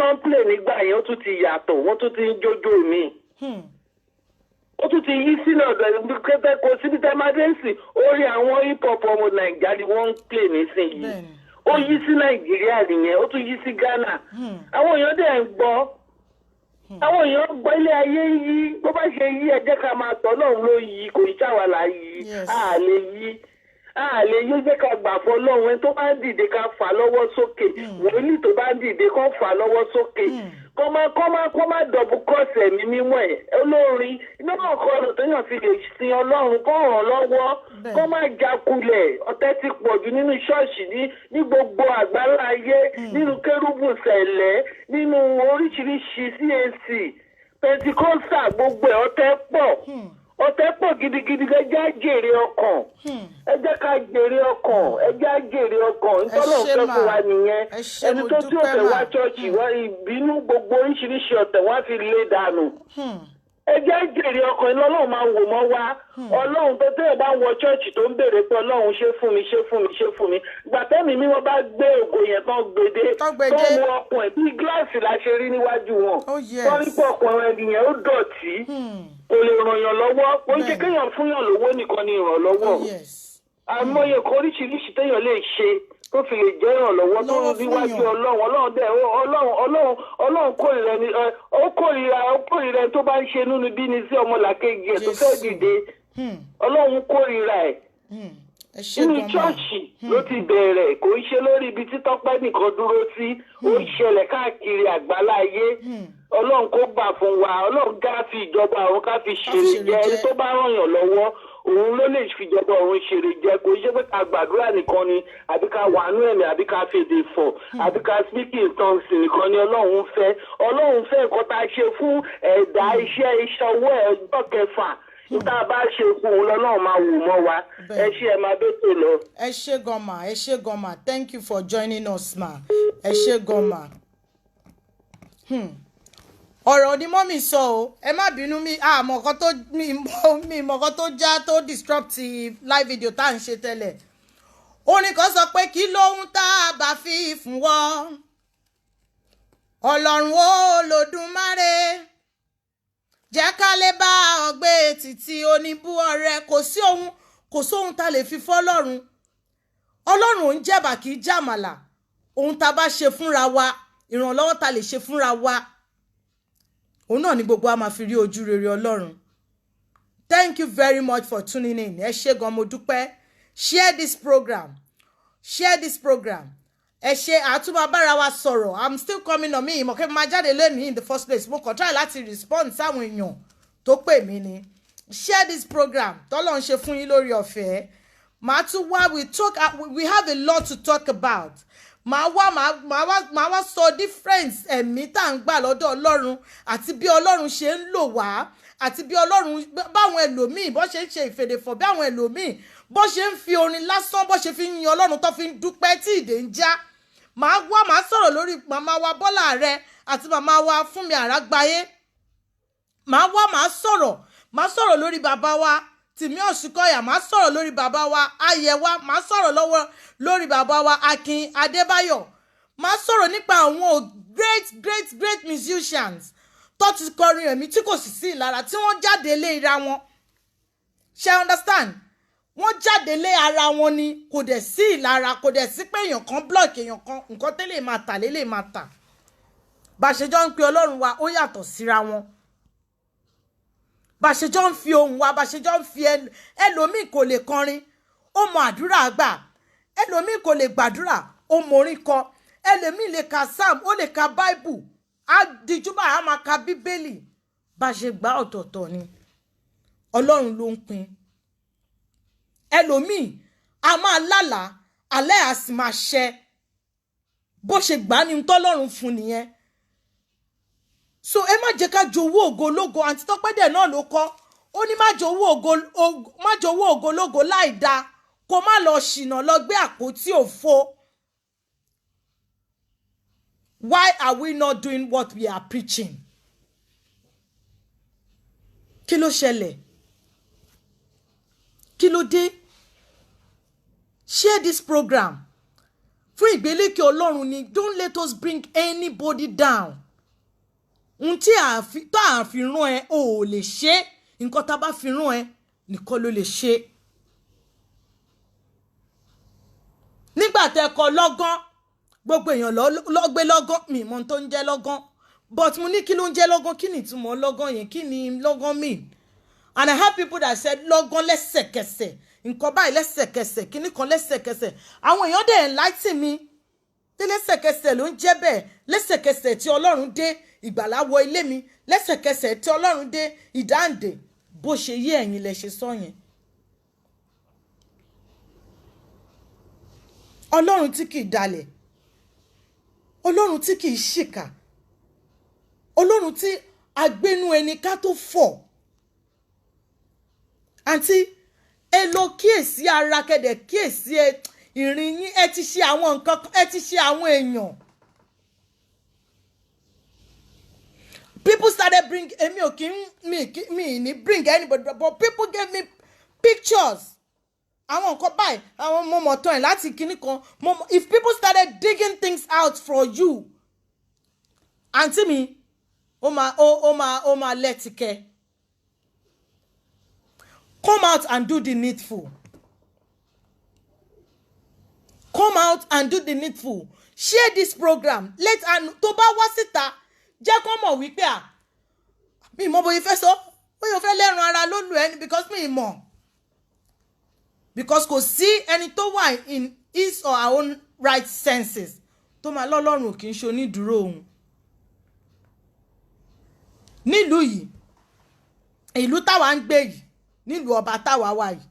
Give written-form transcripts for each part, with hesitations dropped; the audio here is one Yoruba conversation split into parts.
tó ń play nígbà yẹn ó tún ti yàtọ̀ wọ́n tún ti ń jójó mi. Ó tún ti yí sílẹ̀ ọ̀dọ̀ kẹ́tẹ́ kò síbi tẹ́mádẹ́sì orí àwọn hip hop ọmọ Nàìjíríà ni wọ́n ń play nísìnyí. Ó yí sí Nàìjíríà nìyẹn ó tún yí sí Ghana. Àwọn èèyàn dẹ̀ ń gbọ́. Àwọn èèyàn gbọ́ ilé ayé yí bó bá ṣe yí ẹ jẹ́ ká máa tọ́ lọ́run ló yí kò ní ṣàwàlà yí a lè yí jẹ́ ká gbà fọ́ lọ́run ẹni tó bá ń dìde ká fà lọ́wọ́ sókè wòlíì tó bá ń dìde kó fà lọ́wọ́ sókè kó má dọ̀bù kọ́ọ̀sì ẹ̀mí mímọ́ ẹ̀ olórin iná náà kọ́ ọ̀nà téèyàn fi lè sin Ọlọ́run kó ràn lọ́wọ́ kó má jákulẹ̀ ọ̀tẹ̀ ti pọ̀ jù nínú ṣọ́ọ̀ṣì ní gbogbo àgbálá ayé nínú kérúbù sẹ̀lẹ̀ nínú oríṣiríṣi CAC Pentecostal gbogbo ẹ̀ ọ̀tẹ̀ pọ̀ gidigidi ẹ jẹ́ á jèrè ọkàn ẹ jẹ́ ká jèrè ọkàn ẹ jẹ́ á jèrè ọkàn nítorí òun fẹ́ fún wa nìyẹn ẹni tó tí ò fẹ́ wá ṣọ́ọ̀ṣì wá ìbínú gbogbo oríṣiríṣi ọ̀tẹ̀ wá fi lé dànù ẹ jẹ́ á jèrè ọkàn iná Ọlọ́run máa wò mọ́ wá Ọlọ́run tó tẹ́lẹ̀ bá wọ ṣọ́ọ̀ṣì tó ń béèrè pé Ọlọ́run ṣe fún mi ṣe fún mi ṣe fún mi gbàtẹ́mi mi wọ́n bá gbé ògo yẹn tán gbèdé tó wọ ọkàn ẹ̀ bí gíláàsì la ṣe rí níwájú wọn tó rí pọ̀ ọkàn ẹni yẹn ó dọ̀tí kò lè ràn yàn lọ́wọ́ ó ń jẹ́ kéèyàn fún yàn lówó nìkan ni ìrànlọ́wọ́ àmọye kan oríṣiríṣi téèyàn lè ṣe tó fi lè jẹ́ ìrànlọ́wọ́ tó ń níwájú Ọlọ́run dẹ̀ Ọlọ́run kórìíra ẹ̀ tó bá ń ṣe nínú bí ni sí ọmọlàkejì ẹ̀ tó fẹ́ dìde Ọlọ́run kórìíra ẹ̀ nínú ṣọ́ọ̀ṣì ló ti bẹ̀rẹ̀ kò ń ṣe lórí ibi tí Tọ́pẹ́ nìkan dúró sí ó ń ṣẹlẹ̀ káàkiri àgbáláyé Ọlọ́run kó gbà fún wa Ọlọ́run ká fi ìjọba ọ̀run ká fi ṣèrè jẹ ẹni tó bá ràn yàn lọ́wọ́ òun ló lè fi ìjọba ọ̀run ṣèrè jẹ kò ṣe pé ká gbàdúrà nìkan ni àbí ká wàánú ẹ̀mí àbí ká fèdè fọ̀ àbí ká speaking tongues nìkan ni Ọlọ́run fẹ́ nǹkan tá a ṣe fún ẹ̀dá iṣẹ́ owó ọjọ́ kẹfà níta bá ṣe fún un lọ́nà máa wò mọ́ wa ẹ ṣé ẹ máa bẹ́tò lọ. ẹ ṣé gan-an thank you for joining us ma ẹ ṣé gan-an. ọ̀rọ̀ ni mọ́mì sọ o ẹ má bínú mi mọ̀kàn tó já tó disrupt live video tá à ń ṣe tẹ́lẹ̀ orin kan sọ pé kí lóhun tá a bá fi fún wọn Ọlọ́run Olódùmarè jẹ́ ká lè bá ọgbẹ́ títí oníbú ọrẹ kò sóhun tá lè fi fọ́lọ́run Ọlọ́run ò ń jẹ̀bà kì í jàmàlà ohun tá bá ṣe fúnra wa ìrànlọ́wọ́ tá lè ṣe fúnra wa òun náà ni gbogbo a máa fi rí ojú rere Ọlọ́run. Thank you very much for tuning in ẹ ṣé gan mo dúpẹ́ share this program ẹ ṣé àtúmọ̀ bára wa sọ̀rọ̀ I'm still coming on me ìmọ̀kẹ́ máa jáde lẹ́nu in the first place mo kàn try láti respond sáwọn èèyàn tó pè mí ni share this program tọ́lọ́ ń ṣe fún yín lórí ọ̀fẹ́ màá tún wá we have a lot to talk about màá wá sọ difference ẹ̀mí tá à ń gbà lọ́dọ̀ Ọlọ́run àti bí Ọlọ́run ṣe ń lò wá àti bí Ọlọ́run báwọn ẹlòmíì bó ṣe ń ṣe ìfèdèfọ̀ bí àwọn ẹlòmíì bó ṣe ń fi orin lásán bó ṣe fi ń yin Ọlọ́run tó fi ń dúpẹ́ tí ìdè ń já màá sọ̀rọ̀ lórí màmá wa Bọ́lá Àrẹ àti màmá wa Fúnmi Àrágbáyé màá sọ̀rọ̀ lórí bàbá wa Tìmí Òṣùkọ̀yà màá sọ̀rọ̀ lórí bàbá wa Ayẹ̀wá màá sọ̀rọ̀ lórí bàbá wa Akin Adébáyọ̀ màá sọ̀rọ̀ nípa àwọn great musicians tó ti kọrin ẹ̀mí tí kò sì sí ìlara tí wọ́n jáde lé ira wọn ṣe understand wọ́n jáde lé ara wọn ni kò dẹ̀ sí ìlara kò dẹ̀ sí pé èèyàn kan block èèyàn kan nǹkan tẹ́lẹ̀ máa tà lélẹ̀ máa tà bá ṣe jọ ń pe Ọlọ́run wa ó yàtọ̀ síra wọn bá ṣe jọ ń fi ohùn wa bá ṣe jọ ń fi ẹlòmíì kò lè kọrin ó mọ àdúrà gbà ẹlòmíì kò lè gbàdúrà ó mọ orin kọ ẹlòmíì lè ka psalm ó lè ka bible á dijú bá a máa ka bíbélì bá ṣe gbà ọ̀tọ̀ọ̀tọ̀ ni Ọlọ́run ló ń pín ẹlòmíì a máa lálàá alẹ́ a sì máa ṣẹ bó ṣe gbà ní tọ́lọ́run fún nìyẹn so ẹ má jẹ́ ká jowó ògo lógo àǹtí Tọ́pẹ́dẹ̀ náà ló kọ́ ó ní má jowó ògo lógo láì dáa kó má lọ ṣìnà lọ gbé àpótí òfo. Why are we not doing what we are preaching? Kí ló ṣẹlẹ̀? Kí ló dé? Share this program. fún ìgbélékè Ọlọ́run ni. Don't let us bring anybody down. Ohun tí a fi rán ẹ ò lè ṣe, nǹkan tá bá fi rán ẹ nìkan ló lè ṣe. Nígbà tẹ́ kọ lọ́gán, gbogbo èèyàn ló gbé lọ́gán, mi mọ̀ tó ń jẹ́ lọ́gán, but mo ní kí ló ń jẹ́ lọ́gán, kí ni ìtumọ̀ lọ́gán yẹn, kí ni lọ́gán mean? And I have people that said lọ́gán lẹ́sẹ̀kẹsẹ̀, nǹkan báyìí lẹ́sẹ̀kẹsẹ̀, kíní kan lẹ́sẹ̀kẹsẹ̀. Àwọn èèyàn dẹ̀ enlighten mi pé lẹ́sẹ̀kẹsẹ̀ ló ń jẹ́ bẹ́ẹ̀, lẹ́sẹ̀kẹsẹ̀ tí Ọlọ́run dé ìgbàlà wọ ilé mi, lẹ́sẹ̀kẹsẹ̀ tí Ọlọ́run dé ìdáǹdè, bó ṣe yé ẹ̀yin lẹ ṣe sọ yẹn. Ọlọ́run tí kì í dalẹ̀, Ọlọ́run tí kì í ṣìkà, Ọlọ́run tí agbénú ẹni ká tó fọ̀. Àǹtí, ẹ lọ kíyèsí ara kẹ́dẹ̀ kíyèsí ìrìn yín, ẹ ti ṣe àwọn nǹkan, ẹ ti ṣe àwọn èèyàn. People started bring me ni bring anybody, but people gave me pictures. Àwọn nǹkan báyìí, àwọn mo mọ̀ tán ẹ̀ láti kíní kan. If people started digging things out for you, àǹtí mi, ó máa lẹ́tìkẹ́. Come out and do the needful. Come out and do the needful. Share this program. Tó bá wá síta, jẹ́ kó mọ̀ wípé mi mọ̀ bóyá fẹ́ sọ, bóyá fẹ́ lẹ́rùn ara ló lù ẹni because mi mọ̀. Because kò sí ẹni tó wà in his or her own right senses tó máa lọ́lọ́run kì í ṣe onídùúró òun. Nílùú yìí, ìlú táwa ń gbé yìí, nílùú ọba táwa wà yìí,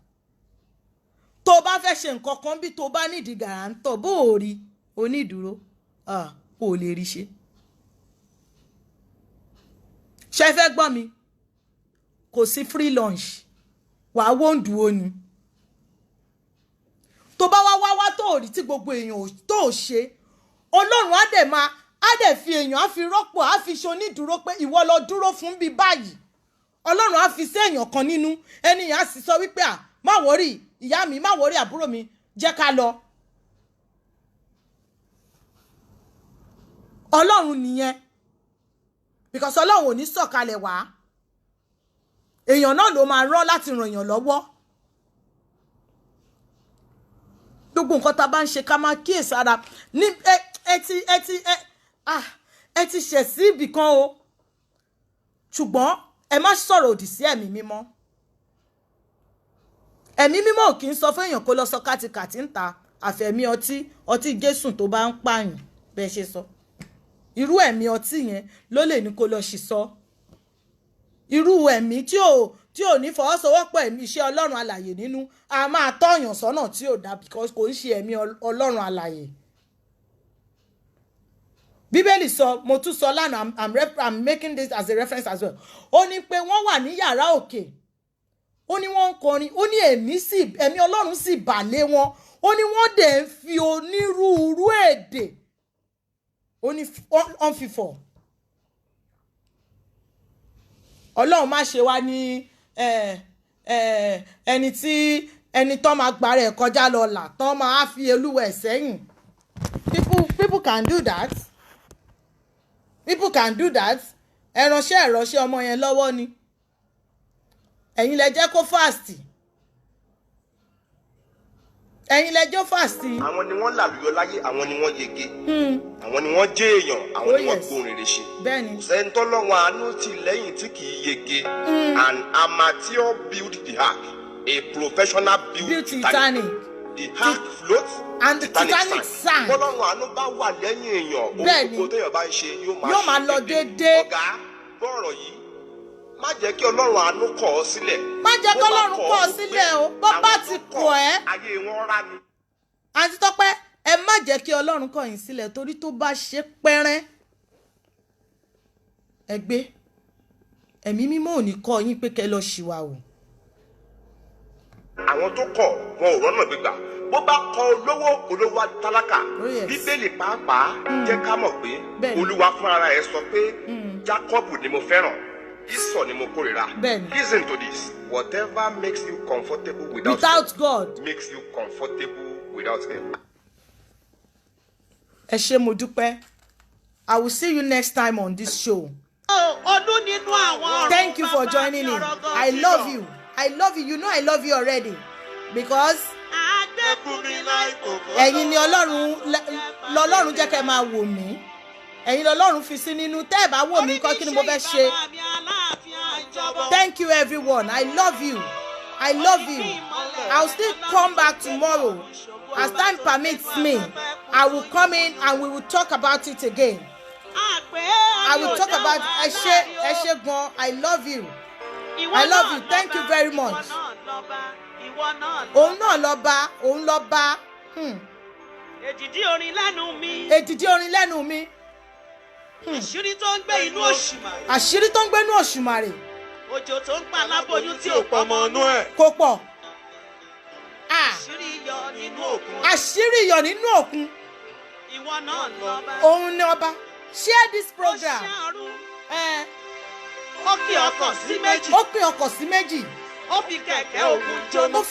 tó bá fẹ́ ṣe nǹkan kan bí tó bá nídìí gàrántọ̀ bó o rí onídùúró, ò lè rí ṣe. Ṣé fẹ́ gbọ́ mi? Kò sí free lunch, wàá wóǹdùó ni. Tó bá wá tó rí tí gbogbo èèyàn tó ṣe, Ọlọ́run á dẹ̀ fi èèyàn á fi rọ́pò, á fi ṣe onídùúró pé ìwọ lọ dúró fún bí báyìí. Ọlọ́run á fi sí èèyàn kan nínú, ẹnìyàn á sì sọ wípé má wọ́rì ìyá mi, má wọ́rì àbúrò mi, jẹ́ ká lọ. Ọlọ́run nìyẹn, because Ọlọ́run ò ní sọ̀kalẹ̀ wá. Èèyàn náà ló máa rán láti ràn èèyàn lọ́wọ́. Gbogbo nǹkan tá bá ń ṣe ká máa kíyèsára. Ní ẹ ti ṣẹ̀ sí ibì kan o. Ṣùgbọ́n ẹ má sọ̀rọ̀ òdì sí ẹ̀mí mímọ́. Ẹ̀mí mímọ́ ò kì í sọ fún èèyàn kó lọ sọ kàtìkàtì ń ta àfẹ̀mí ọtí Jésù tó bá ń pààyàn bẹ́ẹ̀ ṣe sọ. Irú ẹ̀mí ọtí yẹn ló lè ní kó lọ ṣì sọ. Irú ẹ̀mí tí ò ní fọwọ́sowọ́pọ̀ ẹ̀mí iṣẹ́ Ọlọ́run alààyè nínú, a máa tọ́yàn sọ́nà tí ò dá because kò ń ṣe ẹ̀mí Ọlọ́run alààyè. Bíbélì sọ, mo tún sọ lánàá, I'm making this as a reference as well. Ó ní pé wọ́n wà ní yàrá òkè. Ó ní wọ́n ń kọrin. Ó ní ẹ̀mí Ọlọ́run sì bà lé wọn. Ó ní wọ́n dẹ̀ ń fi onírúurú èdè. Ó ní wọ́n fi fọ̀. Ọlọ́run má ṣe wá ní ẹni tó máa gbà rẹ̀ kọjá lọ là tó máa fi Olúwa sẹ́yìn. People can do that. People can do that. Ẹ̀ránṣẹ́ ọmọ yẹn lọ́wọ́ ni. Ẹ̀yin lẹ jẹ́ kó fast. Ẹ̀yin lẹ jẹ́ fast. Àwọn ni wọ́n làlùyọ láyé, àwọn ni wọ́n yege. Àwọn ni wọ́n jẹ́ èèyàn, àwọn ni wọ́n gbóhùn rere ṣe. Bẹ́ẹ̀ni. Kò sẹ́ni tọ́lọ́run àánú tì lẹ́yìn tí kì í yege. An amateur build the ark, a professional build Titanic. The ark floats and the Titanic sank. Bọ́lọ́run àánú bá wà lẹ́yìn èèyàn, ohun gbogbo téèyàn bá ń ṣe yóò máa lọ déédéé. Ọ̀gá bọ́ọ̀rọ̀ yìí, má jẹ́ kí Ọlọ́run àánú kọ̀ ọ́ sílẹ̀. Má jẹ́ kí Ọlọ́run kọ̀ ọ́ sílẹ̀ o. Bó bá ti kọ̀ ẹ́. Ayé wọn rá ni. Àǹtí Tọ́pẹ́, ẹ má jẹ́ kí Ọlọ́run kọ̀ yín sílẹ̀ torí tó bá ṣe pẹ́rẹ́. Ẹ gbé. Ẹ̀mí mímọ́ ò ní kọ́ yín pé kẹ́ lọ ṣìwà o. Àwọn tó kọ̀ wọn ò rọ́nà gbígbà. Bó bá kọ olówó tálákà, Bíbélì pàápàá jẹ́ ká mọ̀ pé Olúwa fúnra ẹ̀ sọ pé Jákọ́bù ni mo fẹ́ràn, Ísọ̀ ni mo kórìíra. Listen to this. Whatever makes you comfortable without God makes you comfortable without him. ẹ ṣé mo dúpẹ́. I will see you next time on this show. Thank you for joining in. I love you. I love you. You know I love you already. Because ẹ̀yin ni Ọlọ́run jẹ́ kẹ́ máa wò mí. Ẹ̀yin l'Ọlọ́run fi sí nínú tẹ́ ẹ bá wò mí kọ́ kí ni mo fẹ́ ṣe. Thank you everyone. I love you. I love you. I'll still come back tomorrow. As time permits me, I will come in and we will talk about it again. I will talk about ẹ ṣé gan. I love you. I love you. Thank you very much. Òun náà lọ bá. Èdìdí orin lẹ́nu mi. Àṣírí tó ń gbé inú Òṣùmàrè. Òjò tó ń pa aláboyún tí ò pọ̀ mọ́ inú ẹ̀. Kò pọ̀. Àṣírí iyọ̀ nínú òkun. Ìwọ náà lọ́ba. Òun ni ọba. Share this program. Ó pín ọkọ̀ sí méjì. Ó fi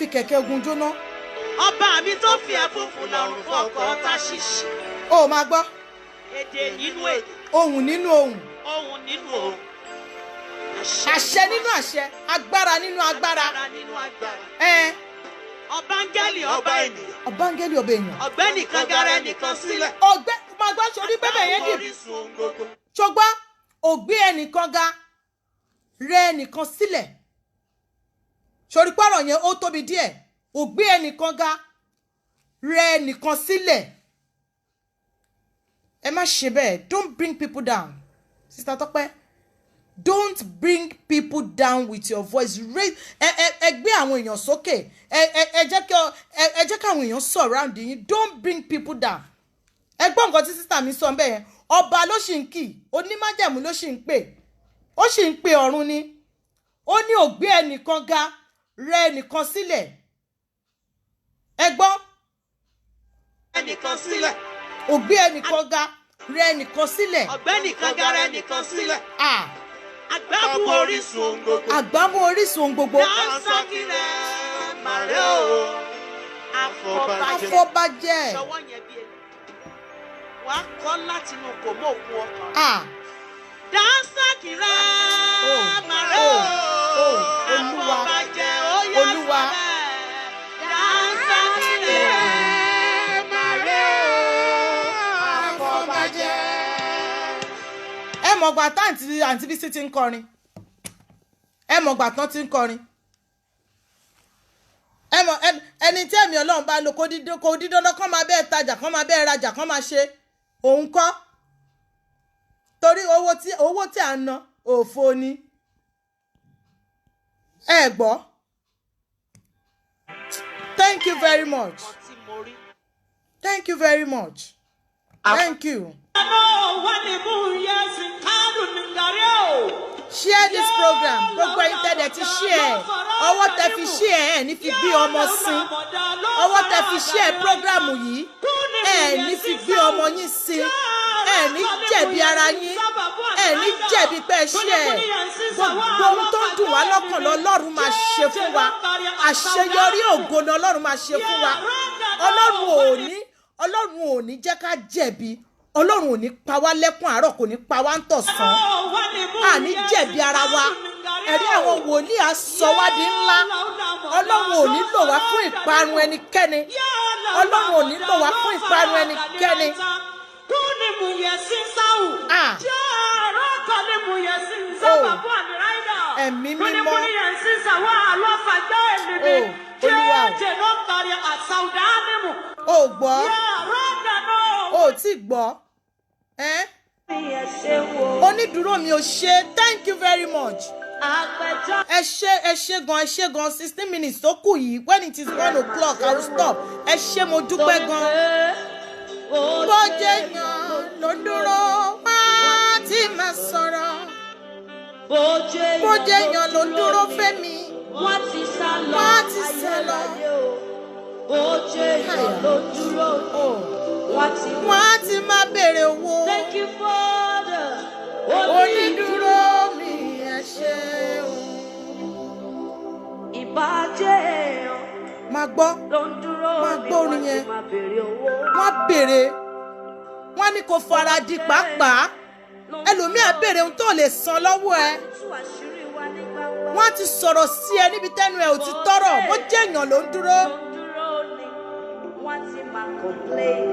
kẹ̀kẹ́ ogun jóná. Ọba mi tó fi ẹ̀fúùfù lọ́rùn fún ọkọ̀ Táṣíṣì. Ó máa gbọ́. Èdè nínú èdè. Ohùn nínú ohùn. Àṣẹ nínú àṣẹ. Agbára nínú agbára. Ọbángẹ́lì ọba ènìyàn. Ọ̀gbẹ́ni kan gara ẹnìkan sílẹ̀. Máa gbọ́ sórí bẹ́bẹ̀ yẹn dì. Ṣùgbọ́n ògbé ẹnìkan ga rẹ ẹnìkan sílẹ̀. Sórí pọ̀rọ̀ yẹn ó tóbi díẹ̀. Ògbé ẹnìkan ga rẹ ẹnìkan sílẹ̀. Ẹ má ṣe bẹ́ẹ̀. Don't bring people down. Sister Tọ́pẹ́. Don't bring people down with your voice. Ẹ gbé àwọn èèyàn sókè. Ẹ jẹ́ káwọn èèyàn surround yín. Don't bring people down. Ẹ gbọ́ nǹkan tí sister mi sọ bẹ́ẹ̀ yẹn. Ọba ló ṣì ń kì. Onímájẹ̀mú ló ṣì ń pè. Ó ṣì ń pè ọ̀run ni. Ó ní ògbé ẹnìkan ga rẹ ẹnìkan sílẹ̀. Ẹ gbọ́. Ẹnìkan sílẹ̀. Ògbé ẹnìkan ga rẹ ẹnìkan sílẹ̀. Ọ̀gbẹ́ni kan ga rẹ ẹnìkan sílẹ̀. Àgbámú orísun gbogbo. Dansaki rẹ̀ màrẹ́ o. Afọbajẹ́. Ṣọwọ́ yẹn bí ẹni. Wàá kọ́ látinú kò mọ́ òkú ọkàn. Dansaki rẹ̀ màrẹ́ o. Afọbajẹ́ ó yá Olúwa. Dansaki rẹ̀ màrẹ́ o. Afọbajẹ́. Ẹ mọ̀gbà tá àǹtí Bísí ti ń kọrin. Ẹ mọ̀gbà tán ti ń kọrin. Ẹni tí ẹ̀mí Ọlọ́run bá lò kó dídán kán máa bẹ́ẹ̀ tajà kán máa bẹ́ẹ̀ rajà kán máa ṣe òun kọ́. Torí owó tí à ń ná òfo ni. Ẹ gbọ́. Thank you very much. Thank you very much. Thank you. Share this program. Gbogbo internet ti share. Ọwọ́ tẹ́ fi share ẹ̀ ní fi gbé ọmọ sin. Ọwọ́ tẹ́ fi share program yìí ẹ̀ ní fi gbé ọmọ yín sin. Ẹ̀ ní jẹ̀bi ara yín. Ẹ̀ ní jẹ̀bi pé share. Gbogbo ohun tó ń dùn wá lọ́kàn l'Ọlọ́run máa ṣe fún wa. Àṣeyọrí ògo ni Ọlọ́run máa ṣe fún wa. Ọlọ́run ò ní jẹ́ ká jẹ̀bi. Ọlọ́run ò ní pa wá lẹ́kún àárọ̀ kò ní pa wá ń tọ̀sán. A ní jẹ̀bi ara wa. Ẹ̀rí àwọn wòlíì á sọ wá di ńlá. Ọlọ́run ò ní lò wá fún ìparun ẹnikẹ́ni. Ọlọ́run ò ní lò wá fún ìparun ẹnikẹ́ni. Ẹ̀mí mímọ́. Olúwa o gbọ́. O ti gbọ́. Onídùúró mi ò ṣe. Thank you very much. Ẹ ṣé gan 16 minutes tó kù yìí. When it is 1 o'clock I will stop. Ẹ ṣé mo dúpẹ́ gan. Bójé yan ló dúró wá tí máa sọ̀rọ̀. Bójé yan ló dúró fẹ́mi. Wọ́n ti sá lọ. Bójé yan ló dúró. Wọ́n á ti máa béèrè owó. Thank you Father. Onídùúró mi ẹ ṣé o. Ìbàjẹ́ èèyàn. Máa gbọ́ orin yẹn. Wọ́n á béèrè ní kó fara di pàápàá ẹlòmíà béèrè ohun tó lè san lọ́wọ́ ẹ wọ́n ti sọ̀rọ̀ sí ẹ níbi tẹ́nu ẹ ò ti tọ́rọ̀ bó jẹ́ èèyàn ló ń dúró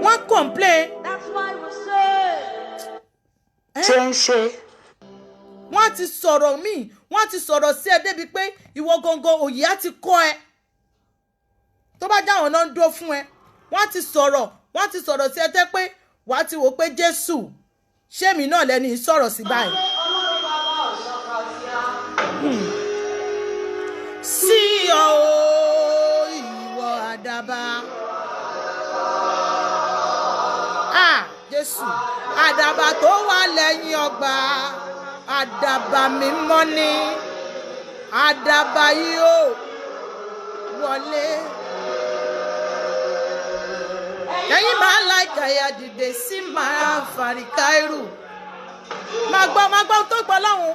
wọ́n complain wọ́n ti sọ̀rọ̀ míì wọ́n ti sọ̀rọ̀ sí ẹ débi pé ìwọ gangan òye á ti kọ́ ẹ tó bá jáwọn náà ń dúró fún ẹ wọ́n ti sọ̀rọ̀ sí ẹ tẹ́ pé wàá ti wò pé Jésù ṣé mi náà lẹ́ni sọ̀rọ̀ sí báyìí. Sí ọ ìwọ àdàbà Jésù àdàbà tó wà lẹ́yìn ọgbà àdàbà mímọ́ ni àdàbà yóò wọlé ẹ̀yin máa láìka ẹ̀yà dìde sí máa fàríkà irú máa gbọ́ tó gbọ́ láwọn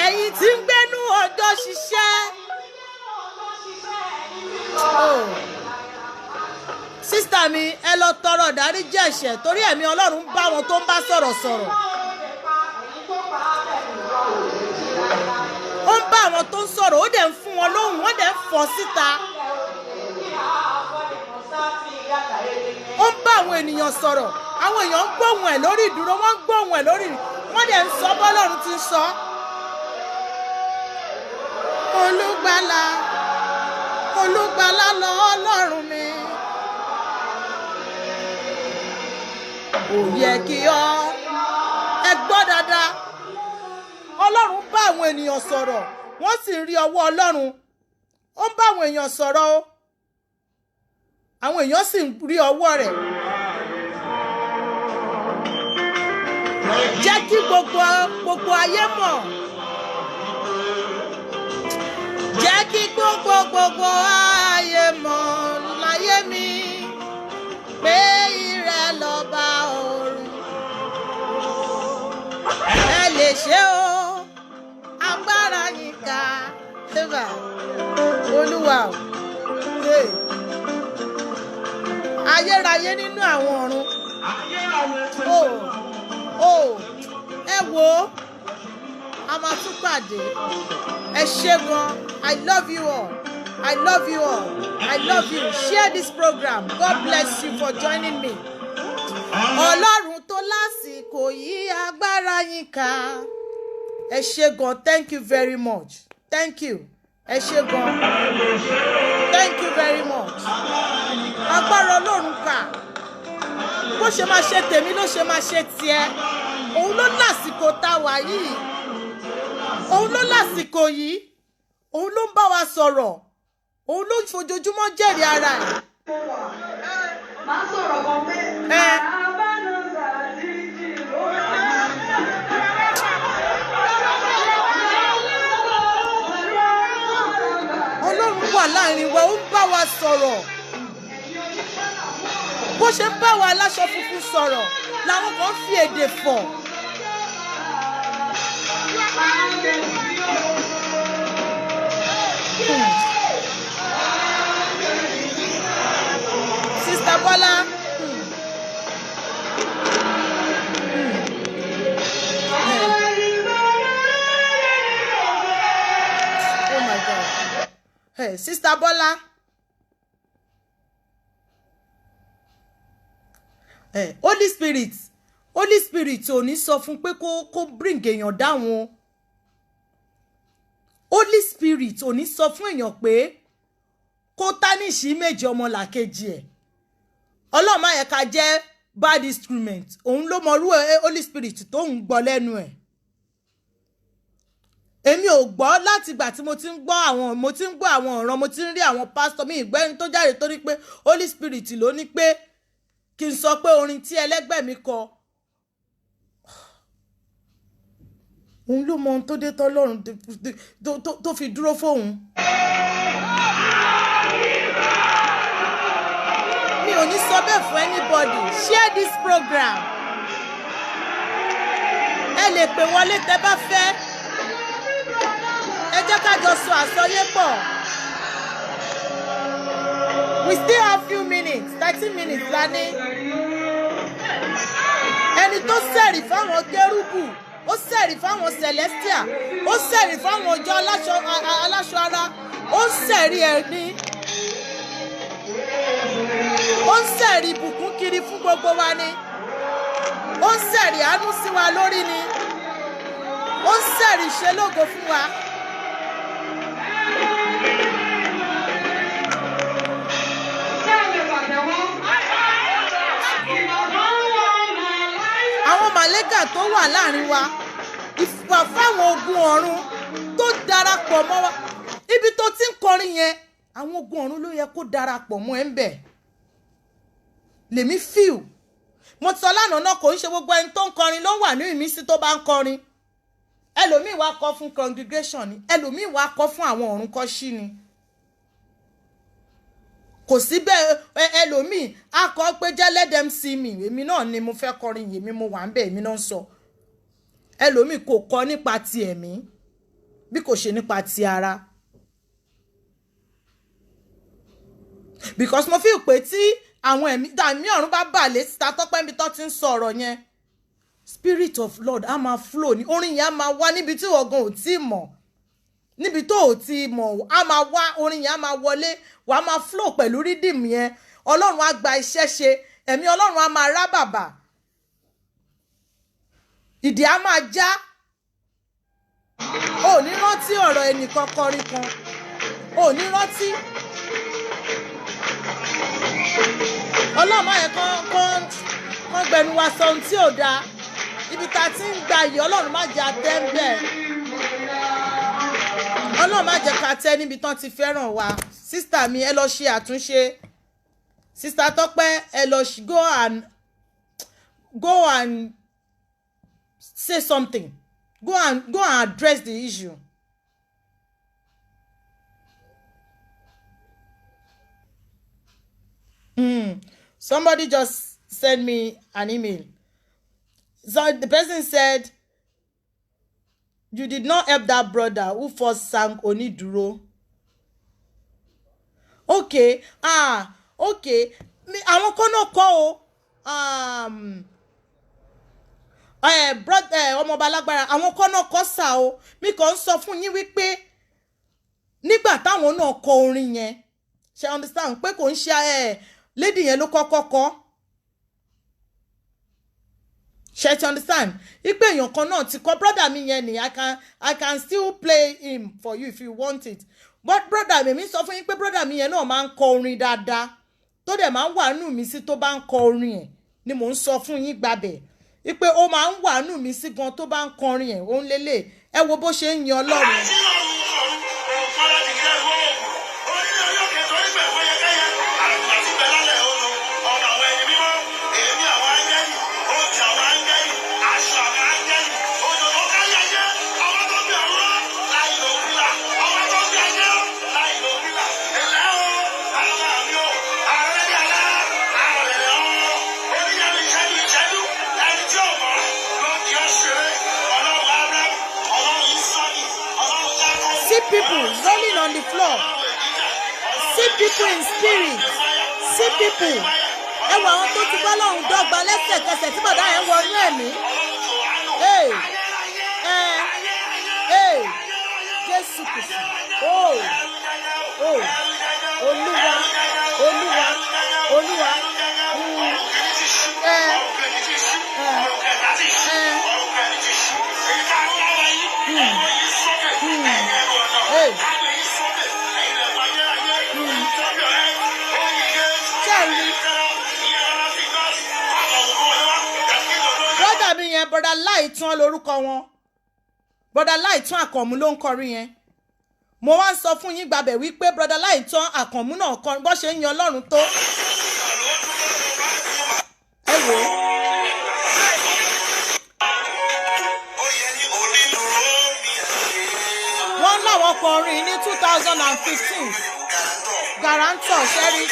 ẹ̀yin tí ń gbénú ọjọ́ ṣiṣẹ́. Sísítà mi ẹ lọ tọrọ ìdáríjì ẹ̀ṣẹ̀ torí ẹ̀mí Ọlọ́run ń bá wọn tó ń bá sọ̀rọ̀. Ó ń bá àwọn tó ń sọ̀rọ̀ ó dẹ̀ ń fún wọn lóhùn wọ́n dẹ̀ ń fọ́ síta. Ó ń bá àwọn ènìyàn sọ̀rọ̀ àwọn èèyàn ń gbóhùn ẹ̀ lórí ìdúró wọ́n ń gbóhùn ẹ̀ lórí wọ́n dẹ̀ ń sọ bọ́lọ́run ti ń sọ. Olùgbàlà lọ Ọlọ́run mi. Ó yẹ kí ẹ gbọ́ dáadáa Ọlọ́run bá àwọn ènìyàn sọ̀rọ̀ wọ́n sì ń rí ọwọ́ Ọlọ́run ó ń bá àwọn èèyàn sọ̀rọ̀ o àwọn èèyàn sì ń rí ọwọ́ rẹ̀. Jẹ́ kí gbogbo ayé mọ̀ jẹ́ kí gbogbo ayé mọ̀ láyé mi pé ìrẹ lọ́ba ọ̀run ẹ lè ṣe o agbára yín ká Olúwa ayérayé nínú àwọn ọ̀run ẹ wo a máa tún pàdé ẹ ṣé gan I love you all I love you all I love you share this program God bless you for joining me. Ọlọ́run tó lásìkò yìí agbára yín ká ẹ ṣé gan thank you very much thank you ẹ ṣé gan thank you very much agbára Ọlọ́run ká bó ṣe máa ṣe tèmi ló ṣe máa ṣe tiẹ̀ òun ló lásìkò tá a wà yìí òun ló lásìkò yìí òun ló ń bá wa sọ̀rọ̀ òun ló fojoojúmọ́ jẹ́rìí ara ẹ̀. máa sọ̀rọ̀ kan pé Ọlọ́run wà láàrin wa ó ń bá wa sọ̀rọ̀ bó ṣe ń bá wa aláṣọ funfun sọ̀rọ̀ làwọn kan fi èdè fọ̀. Sister Bola. Oh my God. Hey, Sister Bola. Holy Spirit ò ní sọ fún pé kó bring èèyàn dáhùn. Holy Spirit ò ní sọ fún èèyàn pé kó tánìṣì méjì ọmọlàkejì ẹ̀. Ọlọ́run má yẹ ká jẹ́ bad instrument. Òun ló mọrú Holy Spirit tó ń gbọ́ lẹ́nu ẹ̀. Èmi ò gbọ́ láti ìgbà tí mo ti ń gbọ́ àwọn ọ̀ràn mo ti ń rí àwọn pastor mi ìgbẹ́ni tó jáde torí pé Holy Spirit ló ní pé kí n sọ pé orin tí ẹlẹ́gbẹ́ mi kọ òun ló mọ ohun tó dé tọ́lọ́run tó fi dúró fóun. Mi ò ní sọ bẹ́ẹ̀ fún anybody. Share this program. Ẹ lè pè wọlé tẹ́ bá fẹ́. Ẹ jẹ́ ká jọ sọ àsọyé pọ̀. We still have few minutes, 30 minutes lání. ẹni tó sẹ̀rì fáwọn kérúbù ó sẹ̀rì fáwọn celestia ó sẹ̀rì fáwọn ọjọ́ aláṣọ ara ó sẹ̀rì ẹni ó ń sẹ̀rì ìbùkún kiri fún gbogbo wa ni ó ń sẹ̀rì àánú sí wa lórí ni ó ń sẹ̀rì ìṣelógo fún wa. àwọn màlẹ́kà tó wà láàrin wa ìfà fáwọn ogun ọ̀run tó darapọ̀ mọ́ wa ibi tó ti ń kọrin yẹn àwọn ogun ọ̀run ló yẹ kó darapọ̀ mọ́ ẹ ń bẹ̀ lèmi fíù mo sọ lánàá náà kò ń ṣe gbogbo ẹni tó ń kọrin ló wà ní ìmísí tó bá ń kọrin ẹlòmíì wá kọ fún congregation ni ẹlòmíì wá kọ fún àwọn ọ̀run kọ́ sí ni kò sí bẹ́ẹ̀ ẹlòmíì á kọ́ pé jẹ́ let them see me èmi náà ni mo fẹ́ kọrin èmi mo wà ń bẹ̀ èmi náà ń sọ ẹlòmíì kò kọ nípa ti ẹ̀mí bí kò ṣe nípa ti ara because mo feel pé tí àwọn ẹ̀mí ọ̀run bá bà lé síta tọ́pẹ́ níbi tó ti ń sọ ọ̀rọ̀ yẹn spirit of Lord á máa flow ní orin yẹn á máa wá níbi tí ọ̀gán ò tí mọ̀ níbi tó ò tí mọ̀ á máa wá orin yẹn á máa wọlé wàá máa flow pẹ̀lú rhythm yẹn ọlọ́run á gba iṣẹ́ ṣe ẹ̀mí ọlọ́run á máa rá bàbà ìdí á máa já ò ní rántí ọ̀rọ̀ ẹnìkan kọrin kan ò ní rántí ọlọ́run máa yẹ kán gbẹnu wa sọ ohun tí ò dáa ibi tá a ti ń gba yìí ọlọ́run má jẹ́ àtẹ́ ń bẹ̀ ọlọ́run má jẹ́ ká tẹ́ níbi tán ti fẹ́ràn wa sísítà mi ẹ lọ ṣe àtúnṣe sísítà Tọ́pẹ́ ẹ lọ go and say something go and address the issue. Somebody just sent me an email. So the person said, you did not help that brother who first sang Oniduro. Okay. Okay. Àwọn kan náà kọ́ o. Brother ọmọọba lágbára àwọn kan náà kọ́ sà o. Mi kàn ń sọ fún yín wípé nígbà táwọn náà kọ orin yẹn. Ṣé understand pé kò ń ṣe lady yẹn ló kọ́kọ́ kọ́. Ṣé you understand? Ipe èèyàn kan náà ti kọ brother mi yẹn ni I can still play him for you if you want it. But brother mi sọ fún yín pé brother mi yẹn náà máa ń kọ orin dáadáa. Tó dẹ̀ máa ń wà nù mí sí tó bá ń kọ orin ẹ̀ ni mò ń sọ fún yín gbàbẹ̀. Ipe ó máa ń wà nù mí sí gan tó bá ń kọ orin ẹ̀ ó ń lélẹ̀. Ẹ wo bó ṣe ń yan Ọlọ́run. People rolling on the floor. See people in spirit. See people. Ẹ wo àwọn tó ti bá lọ́run dọ́gba lẹ́sẹ̀kẹsẹ̀ tí bàdá yẹn wọnú ẹ̀mí. Jésù Kristi. Olúwa. Brother mi yẹn brother Láìtàn lórúkọ wọn brother Láìtàn Àkànmú ló ń kọrin yẹn mo wá ń sọ fún yín gbàbẹ̀ wípé brother Láìtàn Àkànmú náà kọrin bó ṣe ń yan Ọlọ́run tó ẹ wò ó. Wọ́n láwọn kọrin ní 2015 Guarantor ṣẹ́rí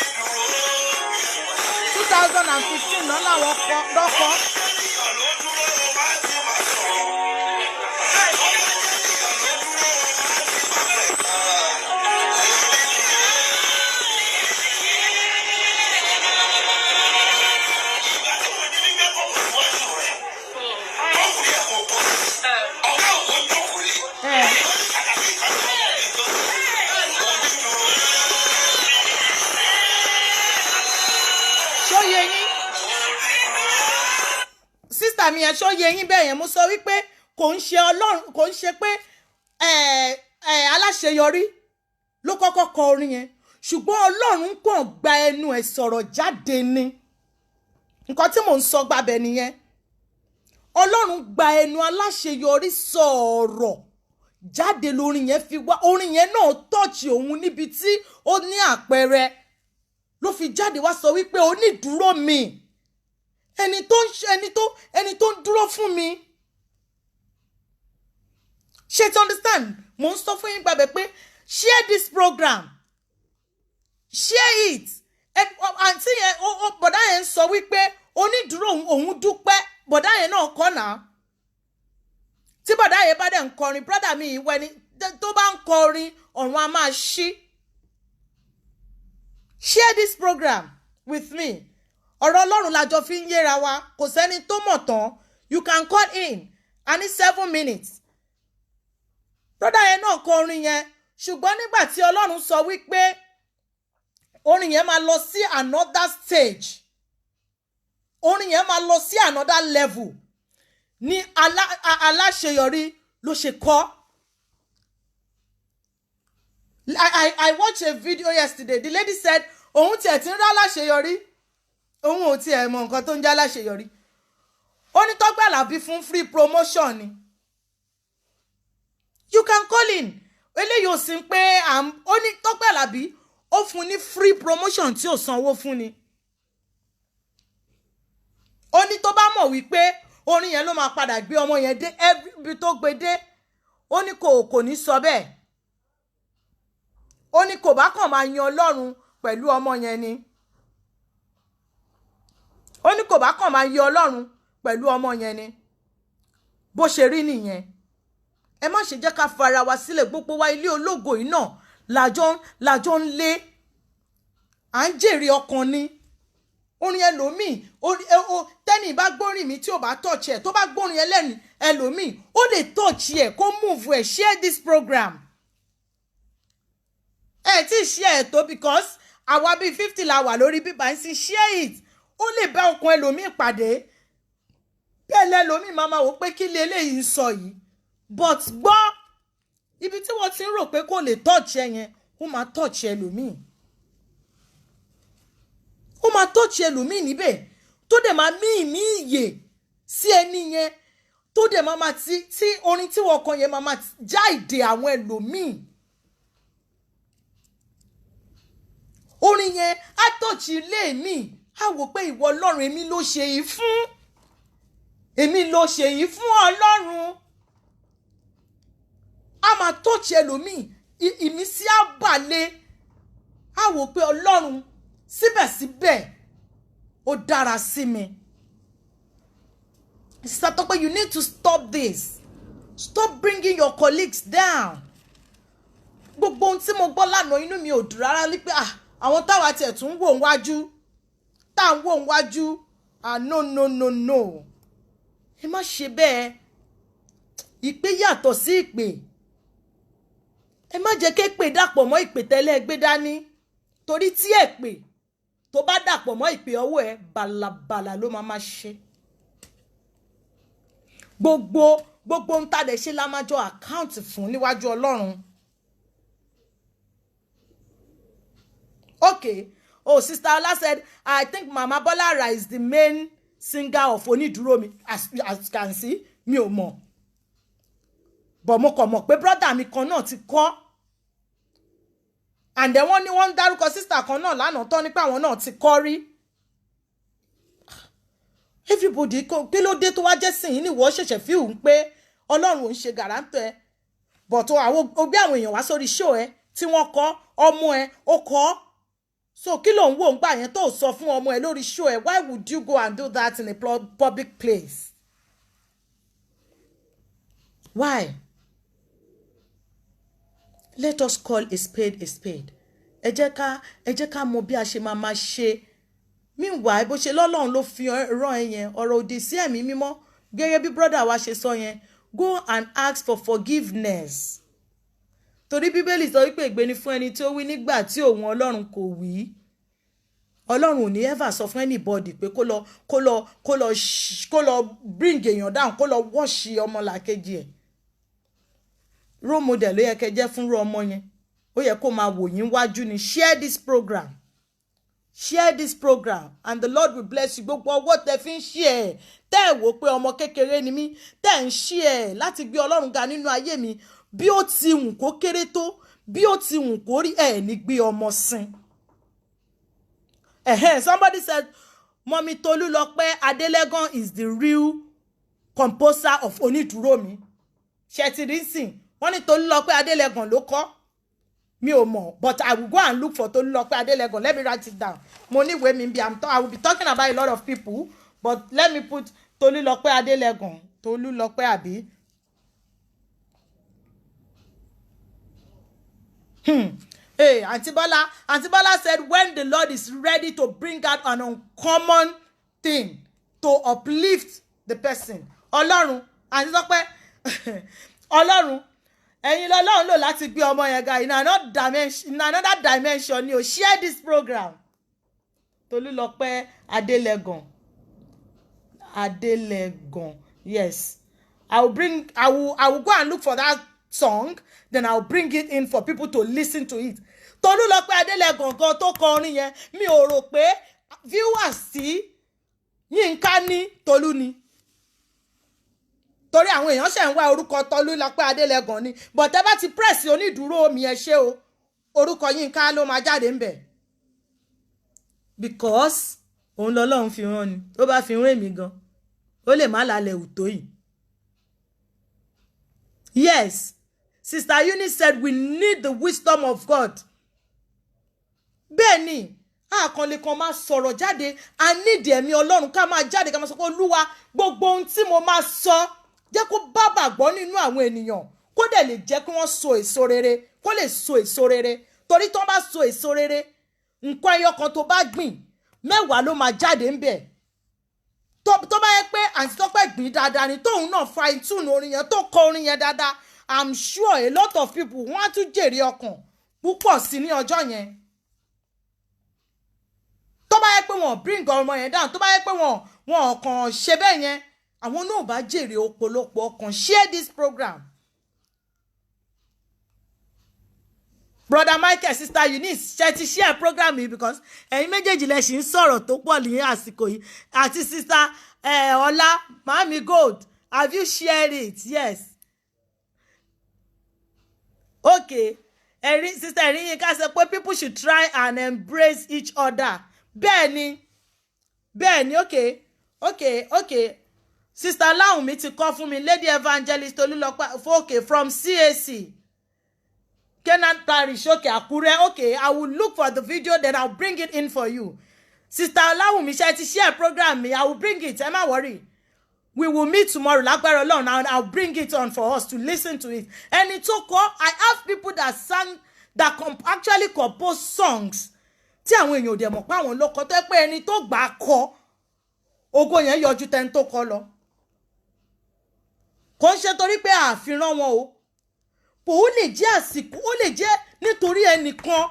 2015 náà láwọn lọ́kọ́. brother mi ẹ̀ ṣó yẹ yín bẹ́ẹ̀ yẹn mo sọ wípé kò ń ṣe Ọlọ́run kò ń ṣe pé aláṣeyọrí ló kọ́kọ́ kọ orin yẹn ṣùgbọ́n Ọlọ́run kàn gba ẹnu ẹ̀ sọ̀rọ̀ jáde ni nǹkan tí mò ń sọ gbàbẹ̀ nìyẹn Ọlọ́run gba ẹnu aláṣeyọrí sọ̀rọ̀ jáde lórin yẹn fi wá orin yẹn náà tọ́ọ̀chì òun níbi tí ó ní àpẹẹrẹ ló fi jáde wá sọ wípé onídùúró mi ẹni tó ń dúró fún mi ṣe to understand mo ń sọ fún yín gbàgbé pé share this program share it àǹtí yẹn bọ̀dá yẹn ń sọ wípé onídùúró òun dúpẹ́ bọ̀dá yẹn náà kọ́ náà tí bọ̀dá yẹn bá dẹ̀ ń kọrin brọ́dà mi ìwẹ́ ni tó bá ń kọrin ọ̀run a máa ṣí. Share this program with me ọ̀rọ̀ Ọlọ́run lájọ fi ń yéra wa kò sẹ́ni tó mọ̀ tán you can call in a ní 7 minutes. brọ́dà yẹn náà kọ orin yẹn ṣùgbọ́n nígbà tí Ọlọ́run sọ wípé orin yẹn máa lọ sí another stage orin yẹn máa lọ sí another level ní aláṣeyọrí ló ṣe kọ́. I watched a video yesterday the lady said òun tiẹ̀ ti ń rá aláṣeyọrí òun ò tiẹ̀ mọ nǹkan tó ń jẹ́ aláṣeyọrí ó ní Tọ́pẹ́ Àlàbí fún free promotion ni you can call in eléyìí ò sí pé ó ní Tọ́pẹ́ Àlàbí ó fún ní free promotion tí ò sanwó fún ni ó ní tó bá mọ̀ wípé orin yẹn ló máa padà gbé ọmọ yẹn dé ibi tó gbé dé ó ní kò ní sọ bẹ́ẹ̀ ó ní kò bá kàn máa yan Ọlọ́run pẹ̀lú ọmọ yẹn ni ó ní kò bá kàn máa yan Ọlọ́run pẹ̀lú ọmọ yẹn ni bó ṣe rí nìyẹn ẹ má ṣe jẹ́ ká fara wa sílẹ̀ gbogbo wa ilé ológo yìí náà lájọ ń lé à ń jèrè ọkàn ni orin ẹlòmíì tẹ́nì bá gbórin mi tí ò bá tọ̀ọ̀chì ẹ̀ tó bá gbórin ẹlẹ́ni ẹlòmíì ó lè tọ̀ọ̀chì ẹ̀ kó move ẹ̀ share this program ẹ̀ tí share ẹ̀ tó because àwa bíi 50 la wà lórí bíbá ń sin share it ó lè bá ọkàn ẹlòmíì pàdé bẹ́ẹ̀ lẹ́lòmíì máa wò pé kí leléyìí ń sọ yìí but gbọ́ ibi tí wọ́n ti ń rò pé kò lè tọ̀ọ̀chì ẹ̀ yẹn ó máa tọ̀ọ̀chì ẹlòmíì ó máa tọ́ọ̀chì ẹlòmíì níbẹ̀ tó dẹ̀ máa mí ìmí ìyè sí ẹni yẹn tó dẹ̀ máa tí orin tí wọ́n kọ yẹn máa já ìdè àwọn ẹlòmíì orin yẹn á tọ́ọ̀chì ilé mi á wò pé ìwọ Ọlọ́run èmi ló ṣe yìí fún Ọlọ́run á máa tọ́ọ̀chì ẹlòmíì ìmísí á balẹ̀ á wò pé Ọlọ́run síbẹ̀síbẹ̀ ó dára sí mi. Sister Tope, you need to stop this. Stop bringing your colleagues down. Gbogbo ohun tí mo gbọ́ lánàá inú mi ò dùn rárá ní pé àwọn táwa tiẹ̀ tún ń wò wájú tá à ń wò wájú no. Ẹ má ṣe bẹ́ẹ̀. Ìpè yàtọ̀ sí ìpè. Ẹ má jẹ́ kí ìpè dàpọ̀ mọ́ ìpè tẹ́lẹ̀ gbé dání. Torí tí èpè tó bá dàpọ̀ mọ́ ìpè ọwọ́ ẹ bàlàbàlà ló máa ṣe. Gbogbo ń tàdé ṣe la máa jọ àkáǹtì fún níwájú Ọlọ́run. Okay. Oh, Sister Ola said, I think Mama Bolara is the main singer of Onídùúró mi. As you can see, mi ò mọ̀. But mo kàn mọ̀ pé brother mi kan náà ti kọ́. And then wọ́n ní wọ́n dárúkọ sister kan náà lánàá tán nípa àwọn náà ti kọ́ rí. Everybody kí ló dé tó wá jẹ́ sìn ní ìwọ ṣẹ̀ṣẹ̀ fi hùn pé Ọlọ́run ò ń ṣe gàrántọ̀ ẹ. But àwọn gbé àwọn èèyàn wá sórí show ẹ tí wọ́n kọ́ ọmọ ẹ ó kọ́. So kí ló ń wò ń gbà yẹn tó sọ fún ọmọ ẹ lórí show ẹ? Why would you go and do that in a public place? Why? Let us call a spade a spade. Ẹ jẹ́ ká mọ̀ bí a ṣe máa ṣe. Meanwhile, bó ṣe lọ́lọ́run ló fi rán ẹ yẹn ọ̀rọ̀ òdì sí ẹ̀mí mímọ́ gẹ́gẹ́ bí brother wa ṣe sọ yẹn. Go and ask for forgiveness. Torí Bíbélì sọ wípé ègbé ni fún ẹni tí ó wí nígbà tí òun Ọlọ́run kò wí. Ọlọ́run ò ní ever sọ fún anybody pé kó lọ bring èèyàn down, kó lọ wash ọmọlàkejì ẹ̀. Role model ló yẹ kẹ́ jẹ́ fún ọmọ yẹn. Ó yẹ kó máa wò yín wájú ni. Share this program. Share this program and the Lord will bless you. Gbogbo ọwọ́ tẹ́ fi ń share. Tẹ́ ẹ̀ wò pé ọmọ kékeré ni mí. Tẹ́ ẹ̀ ń share láti gbé Ọlọ́run ga nínú ayé mi. Bí ó ti wù kó kéré tó, bí ó ti wù kó rí ẹ̀ ní gbé ọmọ sin. Somebody said, Mommy Tolulope Adelegan is the real composer of Oniduro mi. Shetirinsin. Wọ́n ní Tolulope Adelegan ló kọ. Mi ò mọ̀, but I will go and look for Tolulope Adelegan. Let me write it down. Money wey me be I will be talking about a lot of people, but let me put Tolulope Adelegan. Tolulope abi. Hey, Auntie Bola said, when the Lord is ready to bring out an uncommon thing to uplift the person. Ọlọ́run, Auntie Bola, Ọlọ́run, ẹ̀yin lọ́lọ́run lò láti gbé ọmọ yẹn ga in another dimension ni o. Share this program. Tolulope Adelegan. Yes. I will go and look for that song, then I'll bring it in for people to listen to it. Tolulope Adelegan gan tó kọrin yẹn, mi ò rò pé viewers tí Yínká ní Tolu ni. Torí àwọn èèyàn ṣe ń wá orúkọ Tolulope Adelegan ni, but ẹ bá ti press onídùúró mi ẹ ṣé o, orúkọ Yínká ló máa jáde ńbẹ̀. Because òun lọ́lọ́run fi rán ni, tó bá fi rán èmi gan, ó lè má lálẹ́ ùtó yìí. Yes, Sister Eunice said we need the wisdom of God. Bẹ́ẹ̀ni, kan lè kan máa sọ̀rọ̀ jáde, a need ẹ̀mí Ọlọ́run ká máa jáde ká máa sọ pé Olúwa gbogbo ohun tí mo máa sọ jẹ́ kó bá gbàgbọ́ nínú àwọn ènìyàn, kó dẹ̀ lè jẹ́ kí wọ́n so èso rere, kó lè so èso rere. Torí tó bá so èso rere, nǹkan ẹyọ kan tó bá gbìn, 10 ló máa jáde ńbẹ̀. Tó bá yẹ pé Àǹtí Tọ́pẹ́ gbìn dáadáa ni, tóun náà fine tune orin yẹn, tó kọ orin yẹn dáadáa, I'm sure a lot of people wọ́n á tún jèrè ọkàn púpọ̀ sí ní ọjọ́ yẹn. Tó bá yẹ pé wọ́n bring ọmọ yẹn down, tó bá yẹ pé wọ́n kàn ṣe bẹ́ẹ̀ yẹn, àwọn náà bá jèrè ọ̀pọ̀lọpọ̀ ọkàn. Share this program. Brother Michael, Sister Eunice, share program yìí because ẹ̀yin méjèèjì lẹ ṣì ń sọ̀rọ̀ tó pọ̀ ní àsìkò yìí. Àti Sister Ọlá, Mami Gold, have you shared it? Yes. Okay. Sister Erinka said people should try and embrace each other. Bẹ́ẹ̀ni, okay. Sister Láwùmí ti kọ fún mi, Lady Evangelist Tolulope, okay, from CAC. Canaan Parish, okay, Akure, okay. I will look for the video, then I'll bring it in for you. Sister Láwùmí, share program me, I will bring it, am I worried? We will meet tomorrow, lágbára Ọlọ́run, and I'll bring it on for us to listen to it. And it's so cool. I have people that actually compose songs. Tí àwọn èèyàn dẹ̀ mọ̀ pé àwọn ló kọ, tó pé ẹni tó gbà kọ, ògo yẹn yọjú tẹni tó kọ lọ. Kò ń ṣe torí pé àfihàn wọn o. Ó lè jẹ́ àsìkò, ó lè jẹ́ nítorí ẹnìkan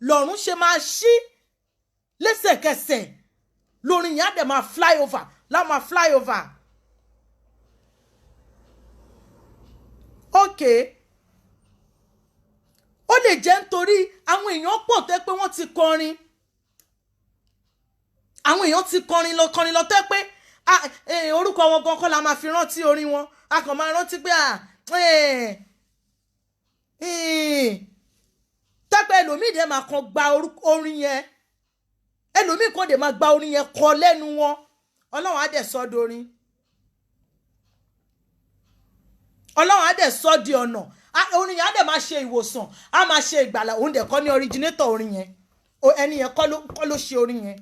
lọ́run ṣe máa ṣí lẹ́sẹ̀kẹsẹ̀. Lórin yẹn á dẹ̀ máa fly over. Okay. Ó lè jẹ́ nítorí àwọn èèyàn pọ̀ tó pé wọ́n ti kọrin. Àwọn èèyàn ti kọrin lọ tó pé orúkọ wọn gan kọ́ la máa fi rántí orin wọn. A kàn máa rántí pé tẹ́pẹ́ ẹlòmíì dẹ̀ máa kan gba orin yẹn. Ẹlòmíì kan dẹ̀ máa gba orin yẹn kọ lẹ́nu wọn. Ọlọ́run á dẹ̀ sọ dorin. Ọlọ́run á dẹ̀ sọ di ọ̀nà. Orin yẹn á dẹ̀ máa ṣe ìwòsàn, á máa ṣe ìgbàlà. Òun dẹ̀ kọ́ ní originator orin yẹn. Ẹni yẹn kọ́ ló ṣe orin yẹn.